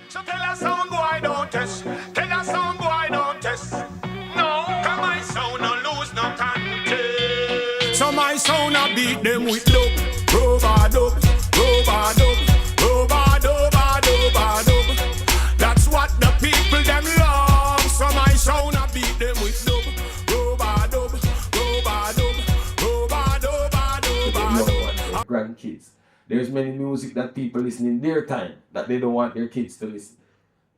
So tell a sound boy don't test. Tell a sound boy don't test. No, come my sound no lose no contest. So my sound I beat them with dub, rubber dub, rubber dub, rubber dub, rubber dub. That's what the people them love. So my sound I beat them with dub, rubber dub, rubber dub, rubber dub, rubber dub. Grandkids. There's many music that people listen in their time that they don't want their kids to listen.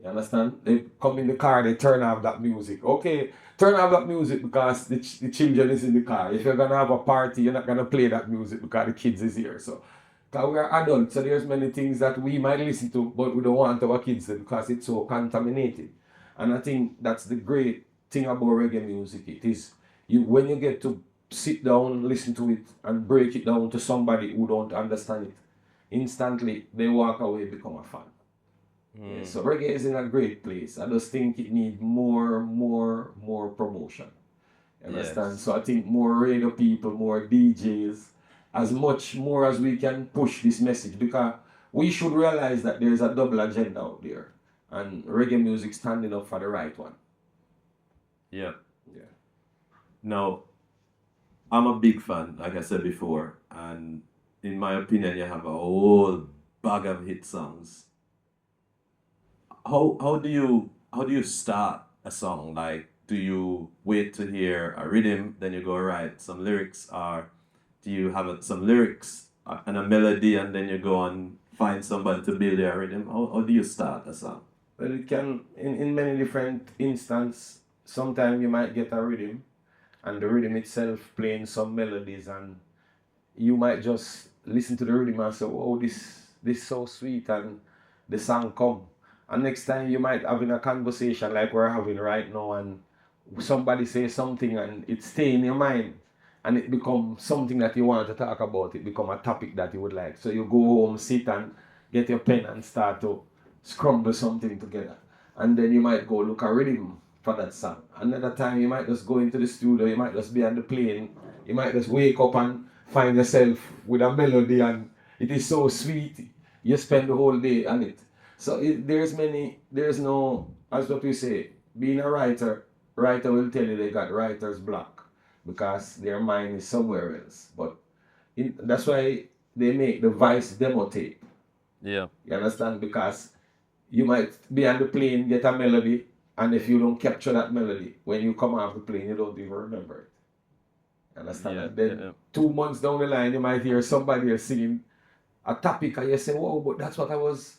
You understand? They come in the car, they turn off that music. Okay, turn off that music because the children is in the car. If you're gonna have a party, you're not gonna play that music because the kids is here. So, because we are adults, so there's many things that we might listen to, but we don't want our kids to because it's so contaminated. And I think that's the great thing about reggae music. It is when you get to sit down, listen to it, and break it down to somebody who don't understand it, instantly they walk away, become a fan. Yeah, so reggae is in a great place. I just think it needs more promotion. You understand? Yes. So I think more radio people, more DJs, as much more as we can push this message, because we should realize that there's a double agenda out there, and reggae music standing up for the right one. Yeah. Yeah. Now, I'm a big fan, like I said before, and in my opinion, you have a whole bag of hit songs. How do you start a song? Like, do you wait to hear a rhythm, then you go write some lyrics, or do you have some lyrics and a melody, and then you go and find somebody to build their rhythm? How do you start a song? Well, it can, in many different instances, sometimes you might get a rhythm, and the rhythm itself playing some melodies, and you might just listen to the rhythm and say, oh, this is so sweet, and the song come. And next time you might having a conversation like we're having right now, and somebody says something and it stay in your mind, and it becomes something that you want to talk about. It become a topic that you would like. So you go home, sit and get your pen and start to scramble something together. And then you might go look a rhythm for that song. Another time you might just go into the studio, you might just be on the plane, you might just wake up and find yourself with a melody, and it is so sweet, you spend the whole day on it. So there's no, as what we say, being a writer will tell you they got writer's block because their mind is somewhere else. But that's why they make the Vice demo tape. Yeah. You understand? Because you might be on the plane, get a melody, and if you don't capture that melody, when you come off the plane, you don't even remember it. You understand? Yeah, And then 2 months down the line, you might hear somebody else singing a topic, and you say, whoa, but that's what I was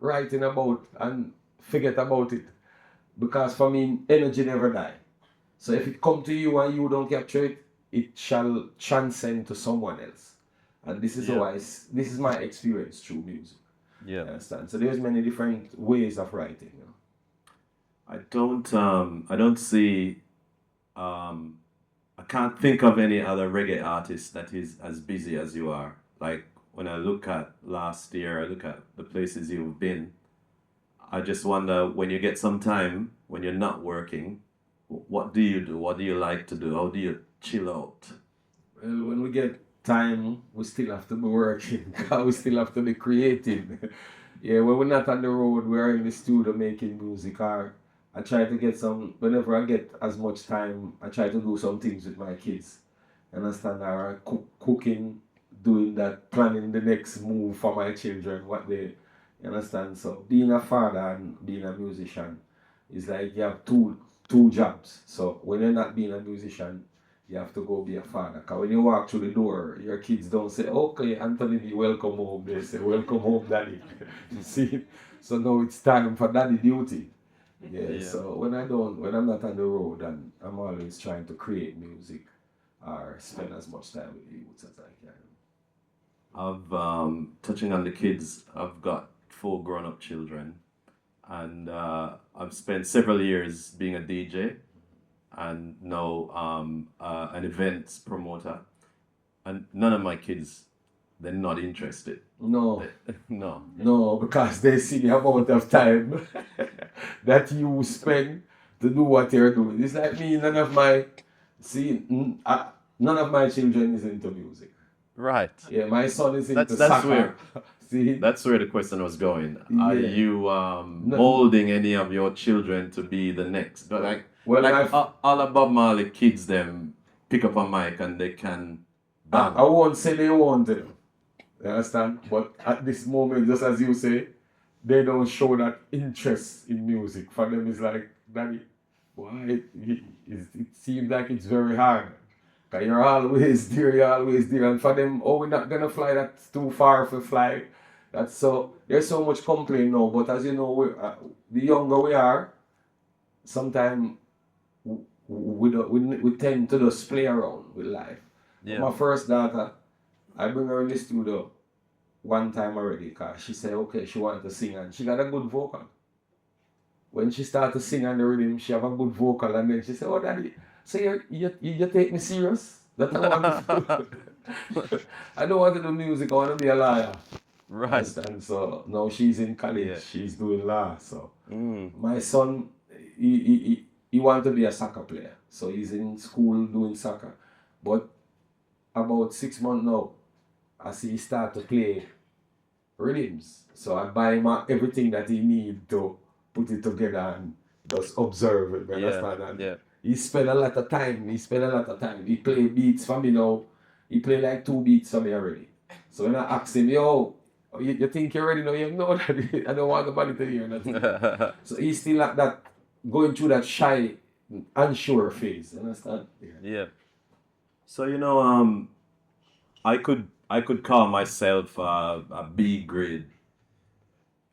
writing about, and forget about it. Because for me, energy never die. So if it come to you and you don't capture it, it shall transcend to someone else. And this is this is my experience through music. Yeah. You understand? So there's many different ways of writing. You know? I don't see, I can't think of any other reggae artist that is as busy as you are. Like, when I look at last year, I look at the places you've been, I just wonder, when you get some time, when you're not working, what do you do? What do you like to do? How do you chill out? Well, when we get time, we still have to be working. We still have to be creating. Yeah, when we're not on the road, we're in the studio making music. Or I try to get whenever I get as much time, I try to do some things with my kids. Understand? Or cooking, doing that, planning the next move for my children, you understand? So being a father and being a musician is like you have two jobs. So when you're not being a musician, you have to go be a father. Because when you walk through the door, your kids don't say, okay, Anthony B, welcome home. They say, welcome home, daddy. You see? So now it's time for daddy duty. Yeah. So when I'm not on the road, and I'm always trying to create music or spend as much time with the youths as I can. I've, touching on the kids, I've got 4 grown-up children, and I've spent several years being a DJ, and now an events promoter, and none of my kids, they're not interested. No. No. No, because they see the amount of time that you spend to do what you're doing. It's like me, none of my children is into music. Right. Yeah, my son is into That's soccer. weird. See? That's where the question was going. Are Yeah. you molding any of your children to be the next? But all the Bob Marley kids, them pick up a mic and they can bang. I won't say they want to. You understand? But at this moment, just as you say, they don't show that interest in music. For them, it's like, Daddy, why? It seems like it's very hard. Because you're always there. And for them, oh, we're not going to fly, that's too far for fly. That's so, there's so much complaint now. But as you know, the younger we are, sometimes we tend to just play around with life. Yeah. My first daughter, I bring her in the studio one time already because she said, okay, she wanted to sing and she got a good vocal. When she started to sing on the rhythm, she have a good vocal and then she said, oh, Daddy, so you take me serious? That's what I want to do. I don't want to do music, I want to be a lawyer. Right. And so now she's in college, Yeah. she's doing law. So my son, he wants to be a soccer player. So he's in school doing soccer. But about 6 months now, I see he start to play rhythms. So I buy him everything that he needs to put it together and just observe it. Understand? And he spend a lot of time. He play beats for me now. He play like 2 beats for me already. So when I ask him, yo, you think you're ready now? You know that I don't want nobody to hear that. So he's still like that, going through that shy, unsure phase. Understand? Yeah. So I could call myself a B grade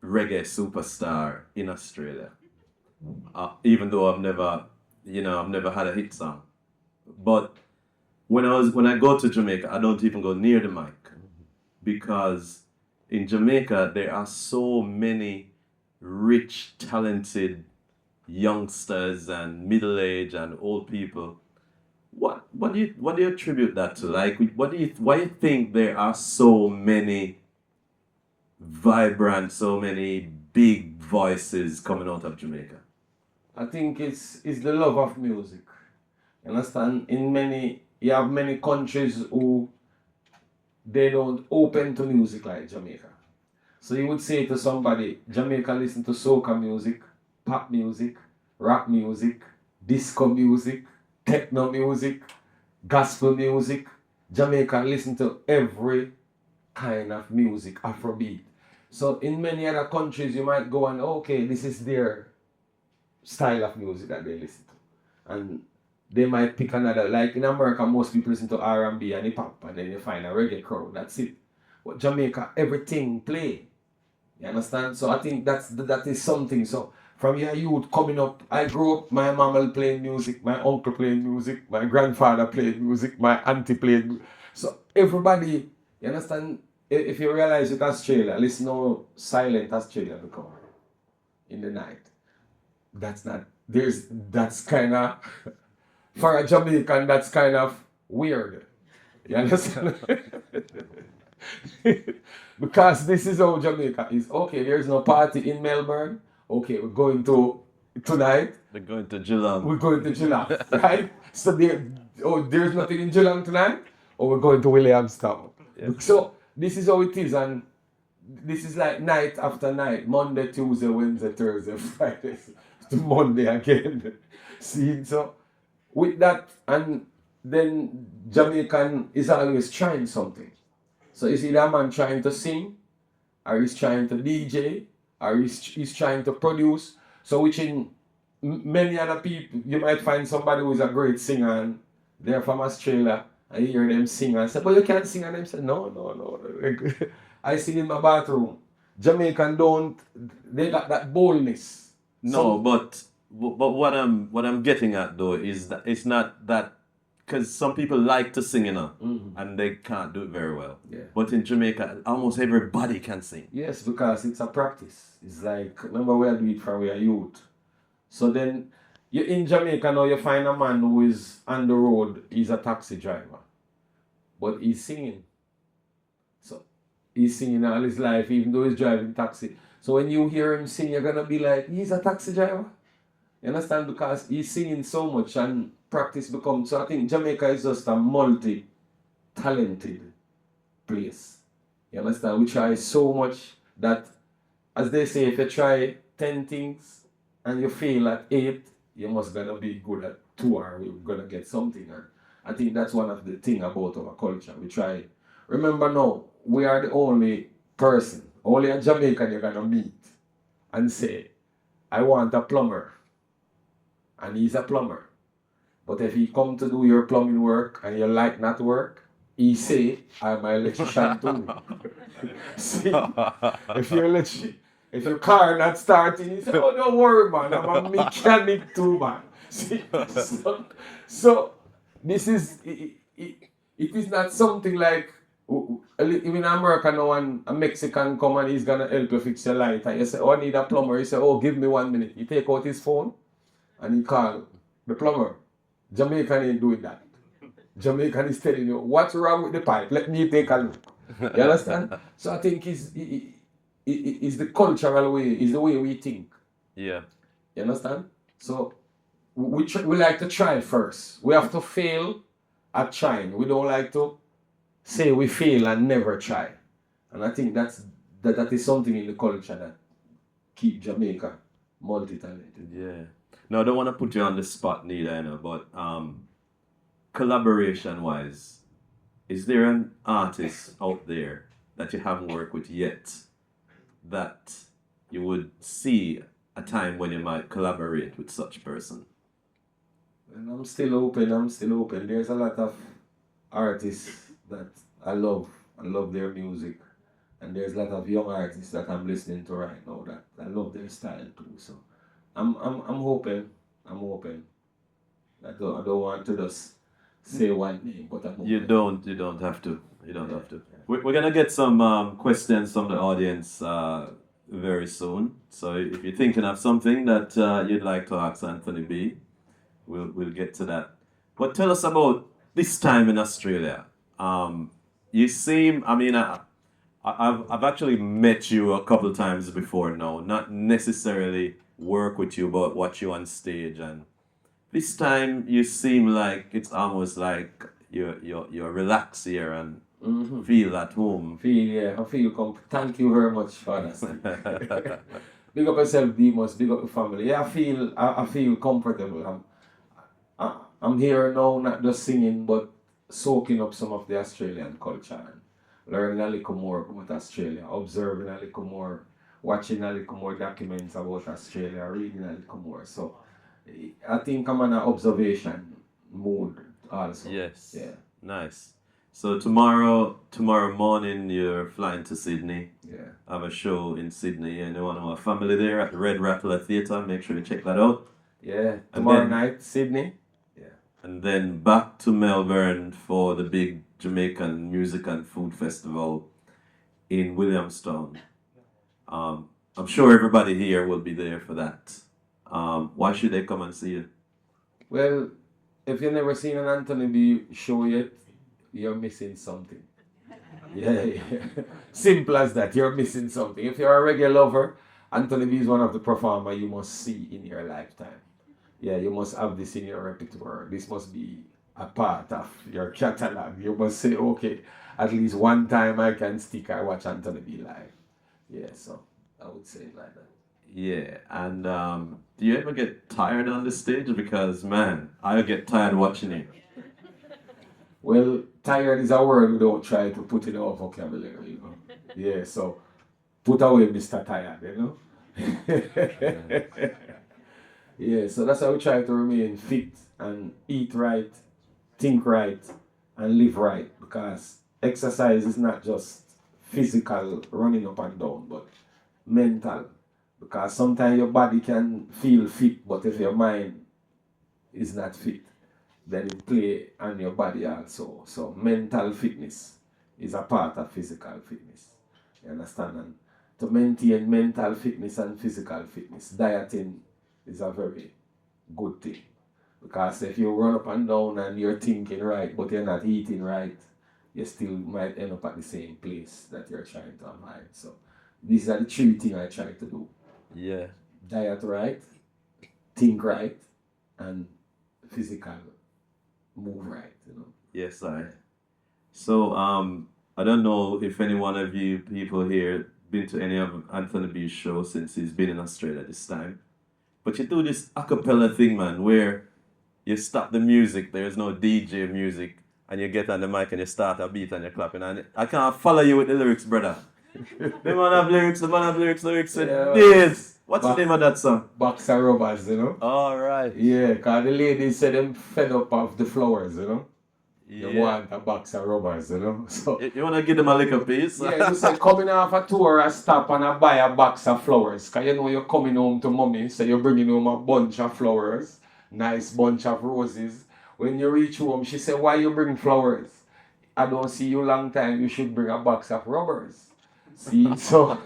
reggae superstar in Australia, even though I've never had a hit song. But when I go to Jamaica, I don't even go near the mic because in Jamaica there are so many rich, talented youngsters and middle-aged and old people. What do you attribute that to? Like, why do you think there are so many vibrant, so many big voices coming out of Jamaica? I think it's the love of music. You understand? You have many countries who they don't open to music like Jamaica. So you would say to somebody, Jamaica listen to soca music, pop music, rock music, disco music, techno music, gospel music. Jamaica listen to every kind of music, Afrobeat. So in many other countries you might go and okay, this is their style of music that they listen to. And they might pick another, like in America most people listen to R&B and hip hop and then you find a reggae crowd, that's it. But Jamaica, everything play. You understand? So I think that is something. So from your youth coming up, I grew up, my mama playing music, my uncle playing music, my grandfather played music, my auntie played music. So everybody, you understand? If you realize it, Australia, listen how silent Australia become in the night. That's kind of, for a Jamaican, that's kind of weird. You understand? Because this is how Jamaica is. Okay, there's no party in Melbourne. Okay, we're going to tonight. We're going to Geelong. We're going to Geelong, right? So there's nothing in Geelong tonight, or we're going to Williamstown. Yeah. So this is how it is, and this is like night after night, Monday, Tuesday, Wednesday, Thursday, Friday, to Monday again. See, so with that, and then Jamaican is always trying something. So is either a man trying to sing, or he's trying to DJ, or he's trying to produce. So which in many other people, you might find somebody who is a great singer and they're from Australia and you hear them sing and say, but you can't sing, and them say, no. I sing in my bathroom. Jamaican they got that boldness. No, but what I'm getting at though is that it's not that, because some people like to sing, and they can't do it very well. Yeah. But in Jamaica, almost everybody can sing. Yes, because it's a practice. It's like, remember we do it from we are youth. So then, you in Jamaica now, you find a man who is on the road, he's a taxi driver. But he's singing. So, he's singing all his life, even though he's driving taxi. So when you hear him sing, you're going to be like, he's a taxi driver. You understand? Because he's singing so much and practice becomes. So I think Jamaica is just a multi-talented place. You understand? We try so much that, as they say, if you try 10 things and you fail at 8, you must gonna be good at 2 or you're gonna get something. And I think that's one of the thing about our culture. We try. Remember now, we are the only person, only a Jamaican you're gonna meet and say, I want a plumber. And he's a plumber. But if he come to do your plumbing work and you like not work, he say, I'm an electrician too. See, if your car not starting, he say, oh, don't worry, man, I'm a mechanic too, man. See, so this is, it is not something like, even in America now, a Mexican come and he's gonna help you fix your light. And you say, oh, I need a plumber. He say, oh, give me 1 minute. He take out his phone and he call the plumber. Jamaican ain't doing that. Jamaican is telling you, what's wrong with the pipe? Let me take a look. You understand? So I think it's the cultural way, it's the way we think. Yeah. You understand? So we like to try first. We have to fail at trying. We don't like to say we fail and never try. And I think that is something in the culture that keep Jamaica multi-talented. Yeah. No, I don't want to put you on the spot neither, you know, but collaboration-wise, is there an artist out there that you haven't worked with yet that you would see a time when you might collaborate with such person? And I'm still open. There's a lot of artists that I love their music. And there's a lot of young artists that I'm listening to right now that I love their style too. So I'm hoping. I don't want to just say one name, but I'm hoping. You don't have to. Have to. We're gonna get some questions from the audience very soon. So if you're thinking of something that you'd like to ask Anthony B, we'll get to that. But tell us about this time in Australia. You seem, I mean, I've actually met you a couple of times before now, not necessarily work with you, but watch you on stage. And this time you seem like it's almost like you're relaxed here and feel at home. I feel thank you very much for that. Big up yourself, Demas. Big up the family. Yeah, I feel comfortable. I'm here now, not just singing, but soaking up some of the Australian culture and learning a little more about Australia, observing a little more, watching a little more documents about Australia, reading a little more. So I think I'm on an observation mood also. Yes. Yeah. Nice. So tomorrow morning you're flying to Sydney. Yeah. I have a show in Sydney and you want our family there at the Red Rattler Theatre. Make sure you check that out. Yeah. Tomorrow night, Sydney. Yeah. And then back to Melbourne for the big Jamaican Music and Food Festival in Williamstown. I'm sure everybody here will be there for that. Why should they come and see you? Well, if you've never seen an Anthony B show yet, you're missing something. Yeah. Simple as that. You're missing something. If you're a reggae lover, Anthony B is one of the performers you must see in your lifetime. Yeah, you must have this in your repertoire. This must be a part of your catalog. You must say, okay, at least one time I can stick, I watch Anthony B live. Yeah, so I would say it like that. Yeah, and do you ever get tired on the stage? Because, man, I get tired watching it. Well, tired is a word we don't try to put in our vocabulary, you know. Yeah, so put away Mr. Tired, you know. Yeah, so that's how we try to remain fit and eat right, think right, and live right. Because exercise is not just physical running up and down, but mental. Because sometimes your body can feel fit, but if your mind is not fit, then it play on your body also. So mental fitness is a part of physical fitness. You understand? And to maintain mental fitness and physical fitness, dieting is a very good thing. Because if you run up and down and you're thinking right, but you're not eating right, you still might end up at the same place that you're trying to avoid. So these are the 3 things I try to do. Yeah. Diet right, think right, and physical move right, you know. Yes, I. So, I don't know if any one of you people here been to any of Anthony B's shows since he's been in Australia this time. But you do this a cappella thing, man, where you stop the music, there's no DJ music, and you get on the mic and you start a beat and you're clapping. And I can't follow you with the lyrics, brother. The man have lyrics, lyrics. Yeah. This. What's the name of that song? Boxer rubbers, you know? Alright. Yeah, because the ladies said them fed up of the flowers, you know? Yeah. They want a box of rubbers, you know? So You want to give them a little piece? yeah, you said coming off a tour, I stop and I buy a box of flowers. Because you know you're coming home to mommy, so you're bringing home a bunch of flowers. Nice bunch of roses. When you reach home, she said, why you bring flowers? I don't see you long time, you should bring a box of rubbers. See, so...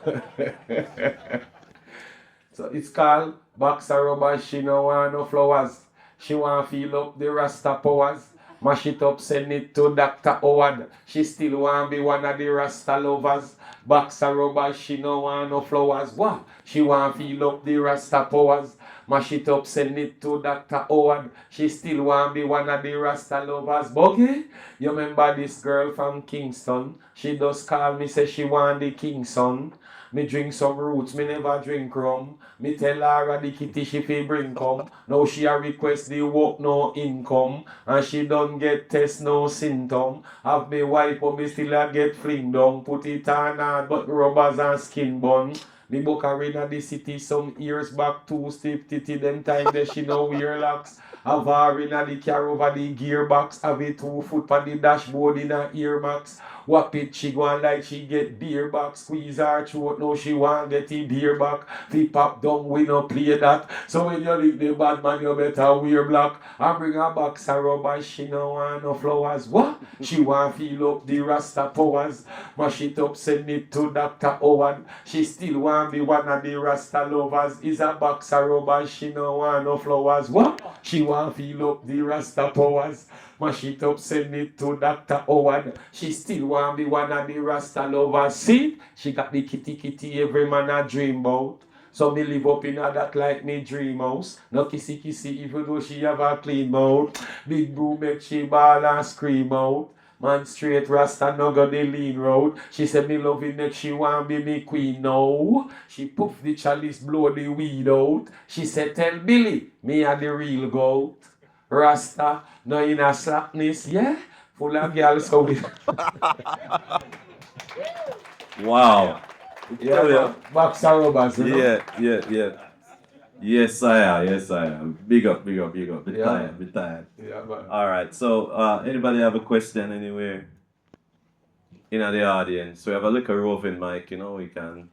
So it's called box of rubbers, she no want no flowers. She want to feel up the Rasta powers. Mash it up, send it to Dr. Howard. She still want to be one of the Rasta lovers. Box of rubbers, she no want no flowers. What? She want to feel up the Rasta powers. Mash it up, send it to Dr. Howard. She still want to be one of the Rasta lovers. Buggy, you remember this girl from Kingston? She does call me, say she want the king's son. Me drink some roots, me never drink rum. Me tell her the kitty she fi bring come. Now she a request the work no income. And she don't get test no symptom. Have me wipe but me still a get fling down. Put it on hard but rubbers and skin bun. Me book her in the city some years back, 2 stiff titty. Them time that she no wear locks. Have her in the car over the gearbox. Have it 2 foot on the dashboard in a earmax. Whap it, she go on like she get beer back. Squeeze her throat, now she want get the beer back. Flip up down, we no play that. So when you lick the bad man, you better wear black. I bring her box of rubber, she no want no flowers. What? She want feel up the Rasta powers. Mash it up, send it to Dr. Howard. She still want be one of the Rasta lovers. Is a box of rubber, she no want no flowers. What? She want feel up the Rasta powers. Mash it up, send it to Dr. Howard. She still want be one of the Rasta lovers. See? She got the kitty every man a dream about. So me live up in a that like me dream house. No kissy even though she have a clean mouth. Big boo make she ball and scream out. Man straight Rasta no go the lean road. She said me love it next she want be me queen now. She poof the chalice blow the weed out. She said tell Billy me a the real goat. Rasta, no in a slackness, yeah? Full of girls, so we... Wow. Yeah, box of rubbers, you know? Yeah. Yes, I am. Big up. Be Yeah. tired. Yeah, man. Alright, so anybody have a question anywhere in the audience? We have a little roving mic, you know, we can...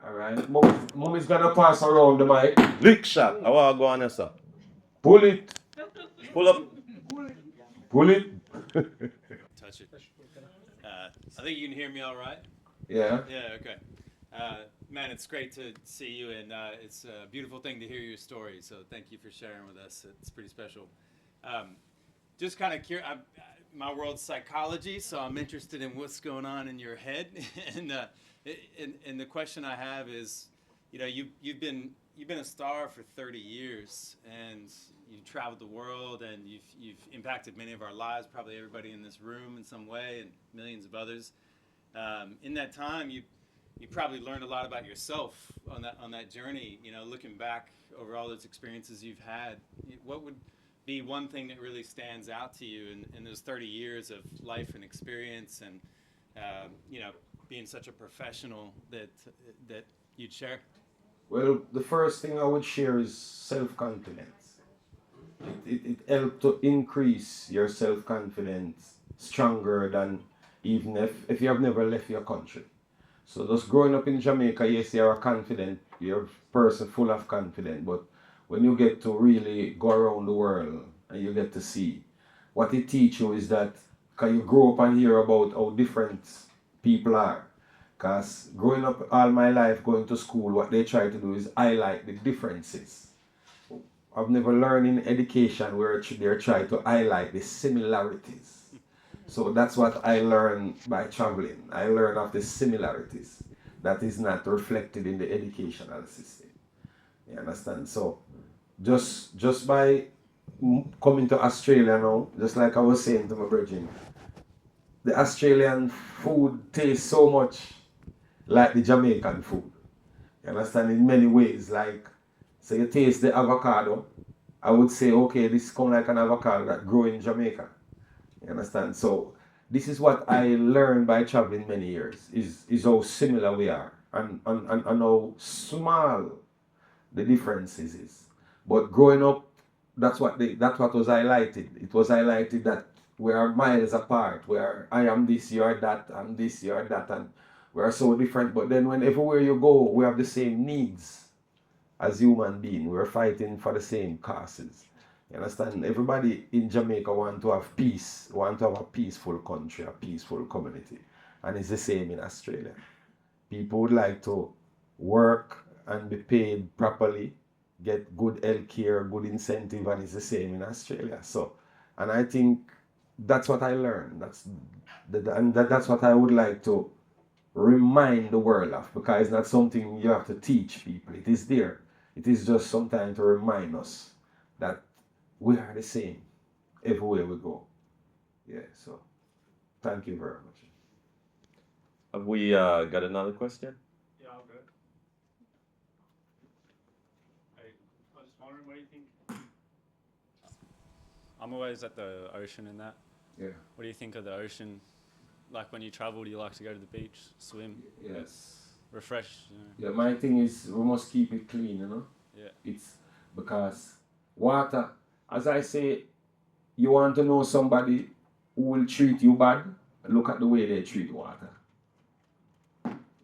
Alright, mom is gonna pass around the mic. Lick shot. I want to go on, sir. Pull it. Pull up. Pull it. Touch it. I think you can hear me all right. Yeah. Yeah, okay. Man, it's great to see you, and it's a beautiful thing to hear your story. So thank you for sharing with us. It's pretty special. Just kind of curious. My world's psychology, so I'm interested in what's going on in your head. and the question I have is, you know, you've been a star for 30 years, and you've traveled the world, and you've impacted many of our lives, probably everybody in this room in some way, and millions of others. In that time, you probably learned a lot about yourself on that journey. You know, looking back over all those experiences you've had, what would be one thing that really stands out to you in those 30 years of life and experience, and you know, being such a professional that you'd share? Well, the first thing I would share is self-confidence. It helps to increase your self-confidence stronger than even if you have never left your country. So just growing up in Jamaica, yes, you're a confident, you're a person full of confidence, but when you get to really go around the world and you get to see, what it teaches you is that, because you grow up and hear about how different people are. Because growing up all my life going to school, what they try to do is highlight the differences. I've never learned in education where they're trying to highlight the similarities. So that's what I learned by traveling. I learned of the similarities that is not reflected in the educational system. You understand? So just by coming to Australia now, just like I was saying to my brethren, the Australian food tastes so much like the Jamaican food. You understand? In many ways, like, so you taste the avocado, I would say, okay, this come like an avocado that grow in Jamaica. You understand? So this is what I learned by traveling many years, is how similar we are and how small the differences is. But growing up, that's what was highlighted. It was highlighted that we are miles apart, where I am this, you are that, I'm this, you are that, and we are so different. But then when everywhere you go, we have the same needs as human beings. We're fighting for the same causes. You understand? Everybody in Jamaica want to have peace, want to have a peaceful country, a peaceful community. And it's the same in Australia. People would like to work and be paid properly, get good health care, good incentive, and it's the same in Australia. So, and I think that's what I learned. That's what I would like to remind the world of, because it's not something you have to teach people. It is there. It is just sometimes to remind us that we are the same everywhere we go. Yeah, so thank you very much. Have we got another question? Yeah, all good. I was just wondering, what do you think? I'm always at the ocean and that. Yeah. What do you think of the ocean? Like when you travel, do you like to go to the beach, swim, Yes. refresh? You know? Yeah, my thing is we must keep it clean, you know? Yeah. It's because water, as I say, you want to know somebody who will treat you bad, look at the way they treat water.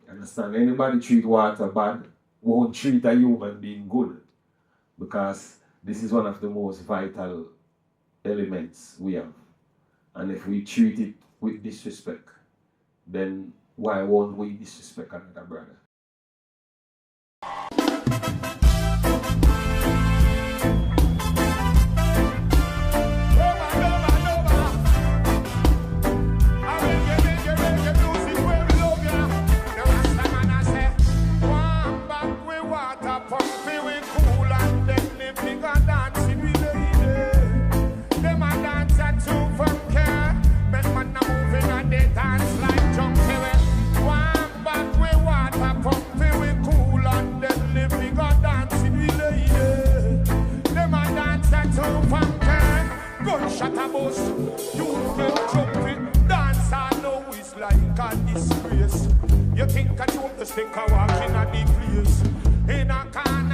Understand? Anybody treat water bad won't treat a human being good, because this is one of the most vital elements we have. And if we treat it with disrespect, then why won't we disrespect another brother? Gunshot a bus, you get jumping. Dance I know it's like a disgrace. You think I joke the stick a walk in a big place. In a can